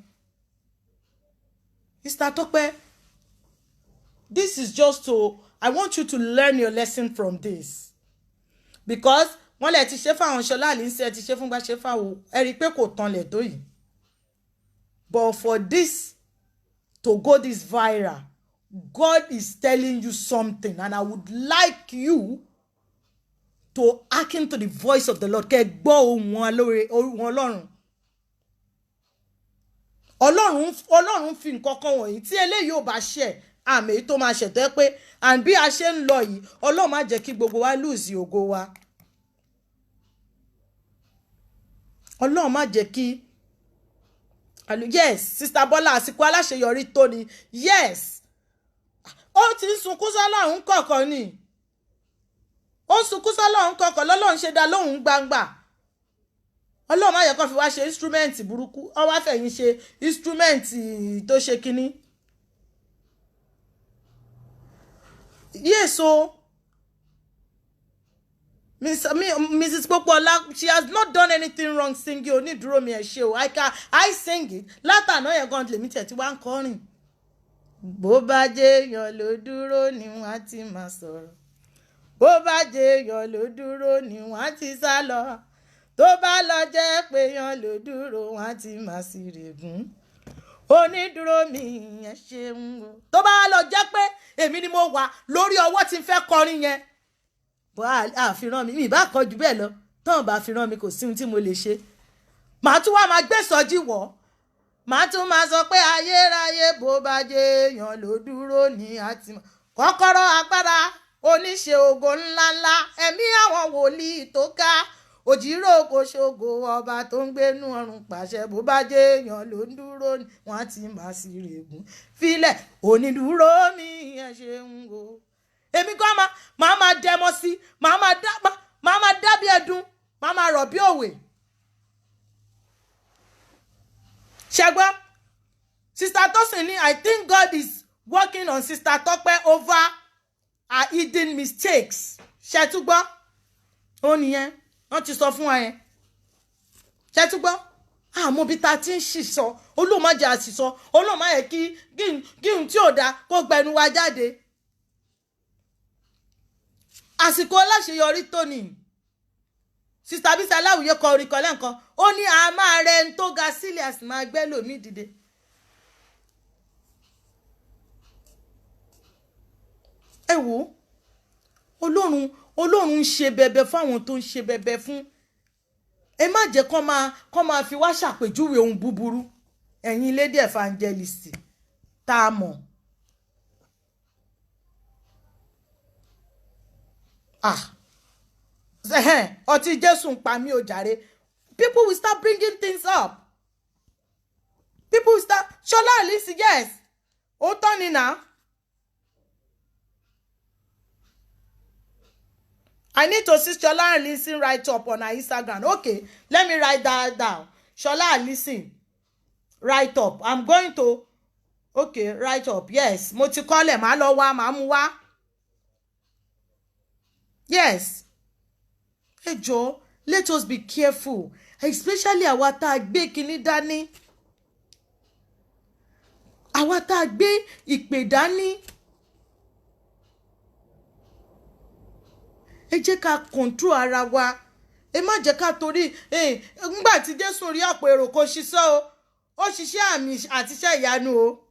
Sister Tope, this is just I want you to learn your lesson from this. Because wọ́n lè ti ṣe fáwọn Ṣọlá Àlìńsẹ́, ti ṣe fún gbà ṣe fáwọn, ẹ rí pé kò tán lẹ̀ tó yìí. But for this to go this viral, God is telling you something, and I would like you to hearken to the voice of the Lord. Kẹ́ gbọ́ ohùn Ọlọ́run. Ọlọ́run fi nǹkan kan wọ̀nyí tí eléyìí ò bá ṣẹ̀ àmì èyí tó máa ṣẹ̀tọ́ pé and bí a ṣe ń lọ yìí Ọlọ́run má jẹ́ kí gbogbo wa lose ògo wa. Ọlọ́run má jẹ́ kí yes Sister Bọ́lá àsìkò aláṣeyọrí tó ni yes ó ti ń sunkún sọ́lọ́run kọ̀ọ̀kan ni ó ń sunkún sọ́lọ́run kọ̀ọ̀kan lọ́lọ́run ṣe dá lóhùn gbangba. Ọlọ́run má yẹ kó fi wá ṣe instrument burúkú ó wá fẹ̀yìn ṣe instrument tó ṣe kínní. Yes o Mrs. Popola, she has not done anything wrong singing onídùúró mi ẹ̀ ṣe o I sing it látàná yẹn gan lèmi tẹ̀ tí wá ń kọrin. Bó bá jẹ́ èèyàn ló dúró ni wọ́n á ti máa sọ̀rọ̀ bó bá jẹ́ èèyàn ló dúró ni wọ́n á ti sá lọ tó bá lọ jẹ́ pé èèyàn ló dúró wọ́n á ti máa sì règùn onídùúró mi ẹ̀ ṣeun o. Tó bá lọ jẹ́ pé èmi ni mo wà lórí ọwọ́ tí ń fẹ́ kọrin yẹn bó àfihàn mi ìbá kan jù bẹ́ẹ̀ lọ tán bá fi rán mi kò sí ohun tí mo lè ṣe. Màá tún wá máa gbé sọjí wọ̀ màá tún máa sọ pé ayérayé bó bá jẹ́ èèyàn ló dúró ní àti kọ́kọ́rọ́ agbára oníṣe ògo ńláńlá ẹ̀mí àwọn wòlíì tó ká òjìrò kò ṣògo ọba tó ń gbénú ọ̀run pàṣẹ bó bá jẹ́ èèyàn ló ń dúró ní wọ́n á ti máa sì règùn filẹ̀ onídùúró mi ẹ̀ ṣeun o. Èmi kọ́ máa máa dẹmọ sí máa máa dábí ẹdun máa máa rọ̀ bí òwe. Ṣẹ́gbọ́n Sister Tosin ni I think God is working on Sister Tope over her hidden mistakes. Ṣẹ́túgbọ́ ó nìyẹn wọ́n ti sọ fún wa yẹn. Ṣẹ́túgbọ́ àmọ́ bí ta ti ń ṣìṣọ Ọlọ́run má jẹ́ àṣìṣọ Ọlọ́run má yẹ kí n tí ò dáa kó gbẹnu wa jáde. Àsìkò aláṣeyọrí tó ní Sister Bísí Aláwìyé kọ orin kan lẹ́ǹkan ó ní a máa rẹ ń tó ga sílẹ̀ a sì máa gbé lòmí dìde. Ẹ wò Ọlọ́run ń ṣe bẹ̀bẹ̀ fáwọn tó ń ṣe bẹ̀bẹ̀ fún. Ẹ má jẹ́ kó máa fi wá ṣàpèjúwe ohun búburú ẹ̀yin lady evangelist tá a mọ̀. Ọtí Jésù ń pa mí o jàre. People will start bringing things up. People will start Ṣọlá Allyson yes ó tán ni now. I need to see Ṣọlá Allyson write up on her Instagram. Okay, let me write that down. Ṣọlá Allyson write up. I'm going to write up. Yes, mo ti kọ́lẹ̀ màá lọ wá màá mú wá. Yes. Ẹ jọ̀ọ́, let us be careful, especially àwa tá a gbé kinní dání. Àwa tá a gbé ìpè dání. Ẹ jẹ́ ká control ara wa. Ẹ má jẹ́ ká torí ńgbà tí Jésù rí ọ̀pọ̀ èrò kò ṣiṣẹ́ o. Ó ṣiṣẹ́ àmì àti iṣẹ́ ìyanu o.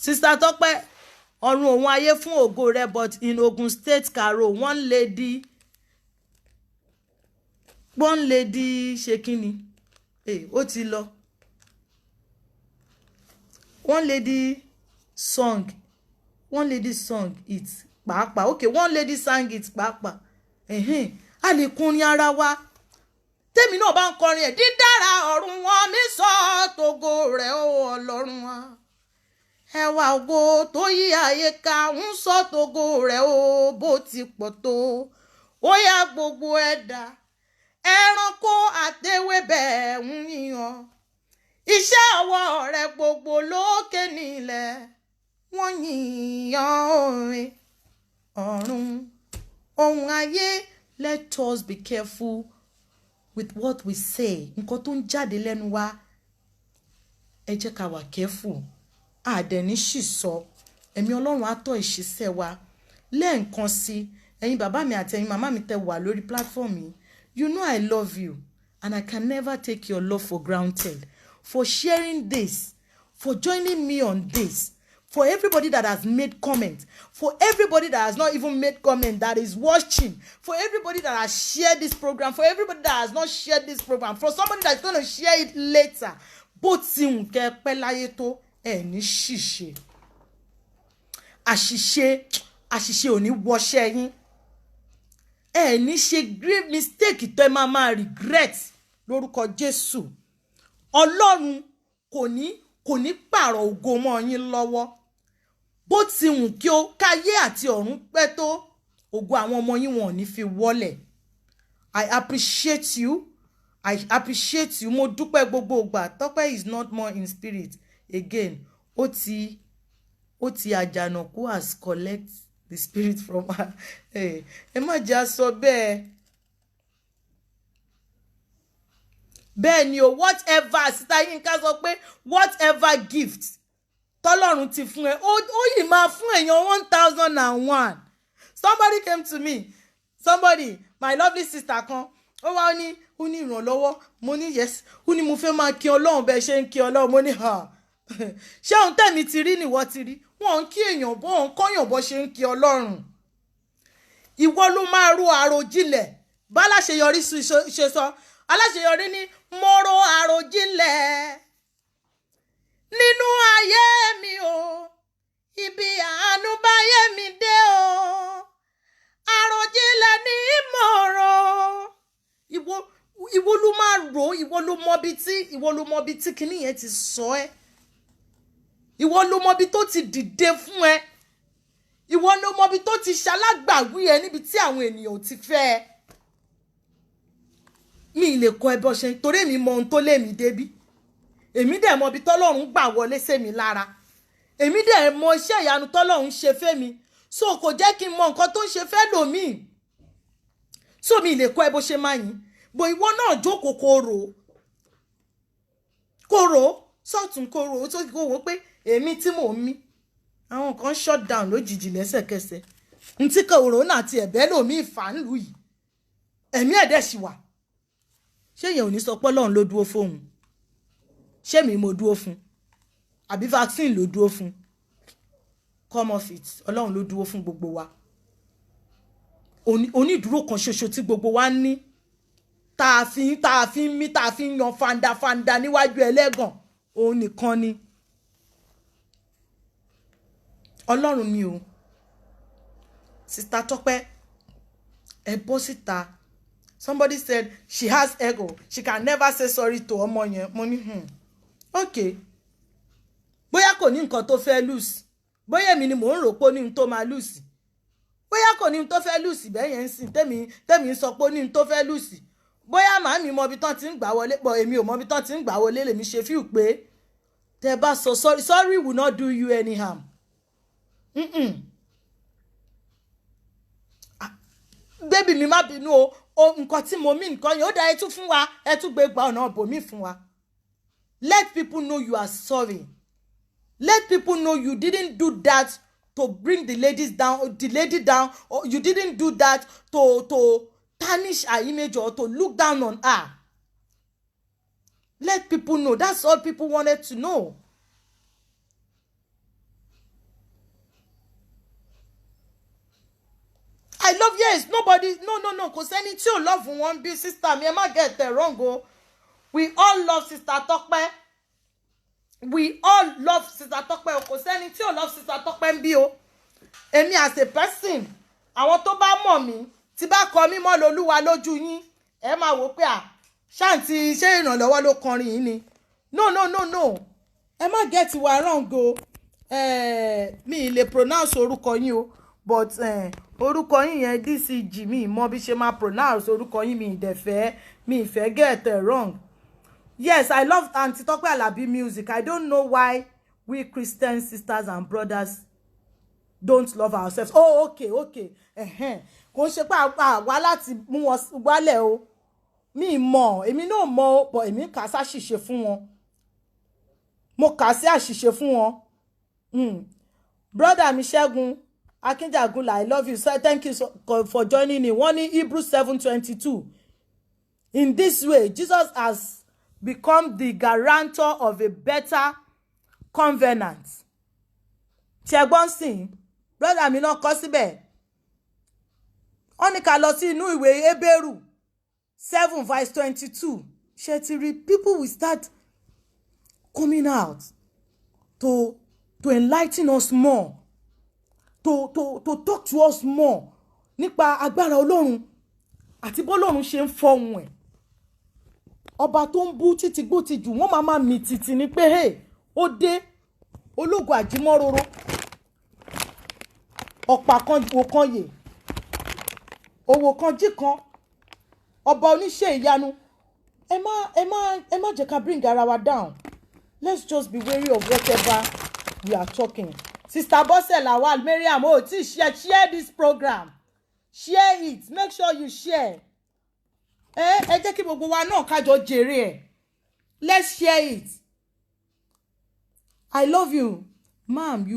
Sister Tope ọ̀run òun ayé fún ògo rẹ̀ but in Ogun State Karo one lady ṣe kíni ó ti lọ. One lady song it pàápàá okay one lady sang it pàápàá a lè kọrin ara wa tèmi náà bá ń kọrin ẹ̀ dídára ọ̀run wọn mi sọ tògo rẹ̀ ó Ọlọ́run wa. Ẹwà ògo tó yí ayé ká ń sọ tògo rẹ̀ ó bó ti pọ̀ tó. Ó yá gbogbo ẹ̀dá ẹranko àtewébẹ̀ ń yíyan. Iṣẹ́ ọwọ́ rẹ̀ gbogbo lókè nílẹ̀ wọ́n yíyan ọ̀run ohun ayé. Let us be careful with what we say. Nǹkan tó ń jáde lẹ́nu wa ẹ jẹ́ ká wà careful. Àdẹ̀ní sì sọ ẹ̀mí Ọlọ́run á tọ́ ìṣiṣẹ́ wa lẹ́ẹ̀kan sí. Ẹ̀yin bàbá mi àti ẹ̀yin màmá mi tẹ́ wà lórí platform yìí. You know I love you and I can never take your love for granted. For sharing this, for joining me on this, for everybody that has made comment, for everybody that has not even made comment, that is watching, for everybody that has shared this program, for everybody that has not shared this program, for somebody that's going to share it later. Bó ti ń kẹ́ pẹ́ láyé tó ẹ̀ ní ṣìṣe. Àṣìṣe ò ní wọṣẹ́ yín. Ẹ̀ ní ṣe grave mistake tó ẹ máa regret lórúkọ Jésù. Ọlọ́run kò ní pààrọ̀ ògo mọ́ yín lọ́wọ́. Bó ti wù kí ó káyé àti ọ̀run pẹ́ tó, ògo àwọn ọmọ yín wọn ò ní fi wọ́lẹ̀. I appreciate you. Mo dúpẹ́ gbogbo ìgbà. Tọ́pẹ́ is not more in spirit again. Ó ti Àjànàkú has collect the spirit from her. Ẹ má jà sọ bẹ́ẹ̀. Bẹ́ẹ̀ ni o, whatever Sister Yinka sọ pé whatever gift tọ́lọ́run ti fún ẹ, ó yìí máa fún èèyàn 1001. Somebody came to me. My lovely sister kan, ó wá ní ìrànlọ́wọ́. Mo ní yes. Ó ní mo fẹ́ máa kí Ọlọ́run bẹ́ẹ̀ ṣe ń kí Ọlọ́run. Mo ní ha. Ṣé ohun tẹ̀mí ti rí ni wọ́n ti rí? Wọ́n ń kí èèyàn bọ́, wọ́n ń kọ́yàn bọ́ ṣe ń kí Ọlọ́run. Ìwọ ló máa ro àròjinlẹ̀. Bá aláṣeyọrí ṣe sọ. Aláṣeyọrí ní mo ro àròjinlẹ̀ nínú ayé mi o, ibi àánú báyé mi dé o, àròjinlẹ̀ ní ìmọ̀ràn. Ìwọ ló máa rò, ìwọ ló mọ bí tí kinní yẹn ti sọ ẹ́. Ìwọ ló mọ bí tó ti dìde fún ẹ. Ìwọ ló mọ bí tó ti ṣalágbàwí ẹ níbi tí àwọn ènìyàn ò ti fẹ́ ẹ. Mi lè kọ ẹ bó ṣe torí èmi mọ ohun tó lé mi débi. Èmi dẹ̀ mọ bí tọ́lọ́run gbà wọlé sẹ́mi lára. Èmi dẹ̀ mọ iṣẹ́ ìyanu tọ́lọ́run ṣe fẹ́mi. So kò jẹ́ kí n mọ nǹkan tó ń ṣe fẹ́ lòmíì. So mi lè kọ ẹ bó ṣe máa yín. Bó ìwọ náà jókòó kóró sọ́tún kóró ó tó kó wọ́n pé èmi tí mò ń mí. Àwọn kan shut down lójijì lẹ́sẹ̀kẹsẹ̀. N tí corona ti ẹ̀bẹ́ lòmíì fà ń lù yìí. Ẹ̀mí ẹ̀dẹ̀ ṣì wà. Ṣé yẹn ò ní sọ pé Ọlọ́run ló dúró fóun? Ṣé mi mo dúró fún? Àbí vaccine ló dúró fún? Come off it. Ọlọ́run ló dúró fún gbogbo wa. Onídúró kan ṣoṣo tí gbogbo wa ní. Tá a fi ń mí, tá a fi ń yan fanda níwájú ẹlẹ́gàn. Òun nìkan ni. Ọlọ́run ni o. Sister Tọ́pẹ́, ẹ bọ́ síta. Somebody said she has ego. She can never say sorry to ọmọ yẹn. Mo ní okay. Bóyá kò ní nǹkan tó fẹ́ lose. Bóyá èmi ni mò ń rò pé ó ní nǹkan tó máa lose. Bóyá kò ní nǹkan tó fẹ́ lose bẹ́ẹ̀ yẹn ń sìn. Tèmi ń sọ pé ó ní nǹkan tó fẹ́ lose. Bóyá màámi mọ bí tán ti ń gbà wọlé pọ̀ èmi ò mọ bí tán ti ń gbà wọlé lèmi ṣe feel pé tẹ́ bá sọ sorry will not do you any harm. Baby mi má bínú o nǹkan tí mo mí nǹkan yẹn ó dá ẹ tún fún wa ẹ tún gbé gba ọ̀nà bòmí fún wa. Let people know you are sorry. Let people know you didn't do that to bring the lady down, or you didn't do that to tarnish her image or to look down on her. Let people know. That's all people wanted to know. I love, yes, nobody, no, kò sẹ́ni tí ò love one bí sister mi, ẹ má get it wrong o. We all love Sister Tọ́pẹ́. We all love Sister Tọ́pẹ́ o, kò sẹ́ni tí ò love Sister Tọ́pẹ́ ń bí o. Èmi as a person, àwọn tó bá mọ̀ mí, tí bá kọ mí mọ́ lolúwa lójú yín, ẹ máa wò pé ṣáǹtì ṣé ìrànlọ́wọ́ ló kọrin yìí ni. No. Ẹ má get it wrong o. Mi lè pronounce orúkọ yín o, but orúkọ yín yẹn DCG mi mọ bí ṣe máa pronounce orúkọ yín mi ìfẹ́ get it wrong. Yes, I love Aunty Tọ́pẹ́ Alabi music. I don't know why we Christian sisters and brothers don't love ourselves. Oh, okay. Kò ṣe pé àwa láti mú wọn wálẹ̀ o. Mi mọ̀, èmi náà mọ̀, but èmi kà sí àṣìṣe fún wọn. Mo kà sí àṣìṣe fún wọn. Brother mi Ṣẹ́gun Akínjàgúnlá, I love you, sir. Thank you for joining in. One in Hebrews 7:22. In this way, Jesus has become the guarantor of a better covenant. tí ẹgbọ́n sìn brother mi náà kọ síbẹ̀ wọ́n ní ká lọ sí inú ìwé Hébérù 7:22 ṣe ti rí people will start coming out to enlighten us more to talk to us more nípa agbára Ọlọ́run àti bọ́lọ́run ṣe ń fọhùn ẹ̀ ọba tó ń bú títí gbó ti jù wọ́n máa mì tìtì ní pé hey ó dé ológun àjímọ́róró ọ̀pá kan wò kan yè owó kan jí kan ọba oníṣẹ́ ìyanu ẹ má jẹ́ ká bring ara wa down. Let's just be wary of whatever we are talking. Sister Bose Lawal, Mariam, share this program. Share it. Make sure you share. Ẹ jẹ́ kí gbogbo wa náà ká jọ jèrè ẹ̀. Let's share it. I love you. Ma'am,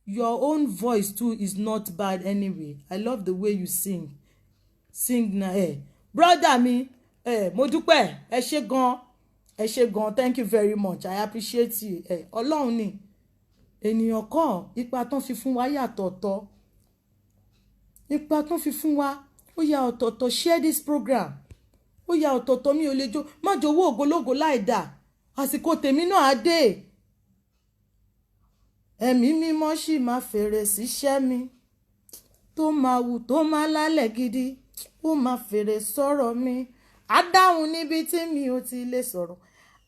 your own voice too is not bad anyway. I love the way you sing. Sing na brother mi, mo dúpẹ́, ẹ ṣé gan. Ẹ ṣé gan, thank you very much. I appreciate you. Ọlọ́run ni ènìyàn kan ipa tán fi fún wa yàtọ̀ọ̀tọ̀. Ipa tán fi fún wa ó yà ọ̀tọ̀ọ̀tọ̀. Share this program. Ó yà ọ̀tọ̀ọ̀tọ̀ mi ò lè jó má jọ̀wọ́ ògológo láìdá. Àsìkò tèmi náà á dé. Ẹ̀mí mímọ́ ṣì máa fèrè síṣẹ́ mi. Tó máa wù tó máa lálẹ́ gidi. Ó máa fèrè sọ̀rọ̀ mi. Á dáhùn níbi tí mi ò ti lè sọ̀rọ̀.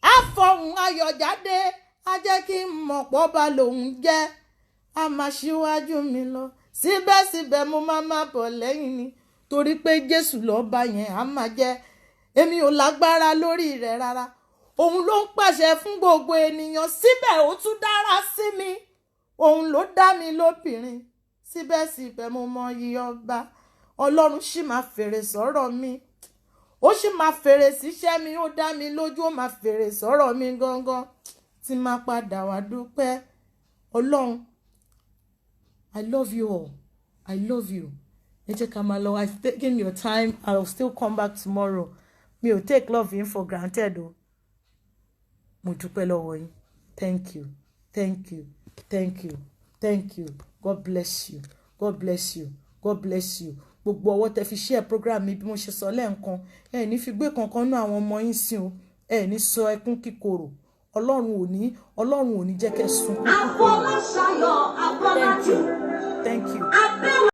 Á fọhùn ayọ̀ jáde. Á jẹ́ kí n mọ̀ pọ́ bá lòun jẹ́. Á máa ṣíwájú mi lọ. Síbẹ̀síbẹ̀ mo máa bọ̀ lẹ́yìn ni. Torí pé Jésù lọ́ba yẹn á máa jẹ́. Èmi ò lágbára lórí rẹ̀ rárá. Òun ló ń pàṣẹ fún gbogbo ènìyàn. Síbẹ̀ ó tún dára sí mi. Òun ló dá mi lóbìnrin. Síbẹ̀síbẹ̀ mo mọ iye ọba. Ọlọ́run ṣì máa fèrè sọ̀rọ̀ mi. Ó ṣì máa fèrè síṣẹ́ mi. Ó dá mi lójú. Ó máa fèrè sọ̀rọ̀ mi gangan. Tí máa padà wá dúpẹ́. Ọlọ́run, I love you all. I love you. Ẹ jẹ́ ká máa lọ. I've taken your time. I will still come back tomorrow. Mi ò take love in for granted o. Mo dúpẹ́ lọ́wọ́ yín. Thank you. Thank you. Thank you. Thank you. God bless you. God bless you. God bless you. Gbogbo ọwọ́ tẹ́ fi share program mi bí mo ṣe sọ lẹ́ẹ̀kan. Ẹ ní fi gbé kankan nú àwọn ọmọ yín sí o. Ẹ ní sọ ẹkún kíkorò. Ọlọ́run ò ní jẹ́ kẹ́ sunkún kíkorò. Thank you.